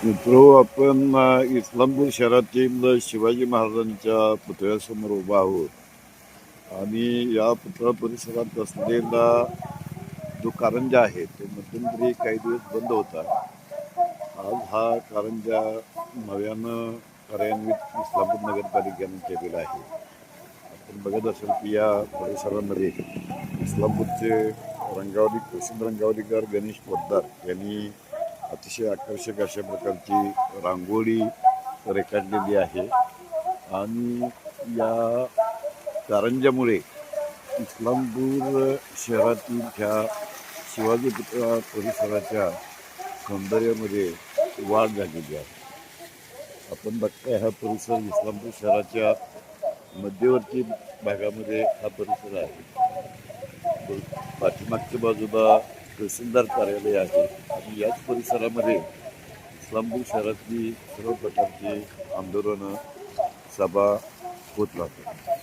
मित्रो, आपण इस्लामपूर शहरातील शिवाजी महाराजांच्या पुतळ्यासमोर उभा आहोत आणि या पुतळा परिसरात असलेला जो कारंजा आहे तो मध्यंतरी काही दिवस बंद होता. आज हा कारंजा नव्यानं कार्यान्वित इस्लामपूर नगरपालिकेने केलेला आहे. आपण बघत असाल की या परिसरामध्ये इस्लामपूरचे प्रसिद्ध रंगावलीकार गणेश पोद्दार यांनी अतिशय आकर्षक अशा प्रकारची रांगोळी रेखाटलेली आहे आणि या कारंजामुळे इस्लामपूर शहरातील ह्या शिवाजी पुतळा परिसराच्या सौंदर्यामध्ये वाढ झालेली आहे. आपण बघताय हा परिसर इस्लामपूर शहराच्या मध्यवर्ती भागामध्ये हा परिसर आहे. पाठीमागच्या बाजूला तहसीलदार कार्यालय आहे आणि याच परिसरामध्ये इस्लामपूर शहरातली सर्व प्रकारची आंदोलनं, सभा होत राहतात.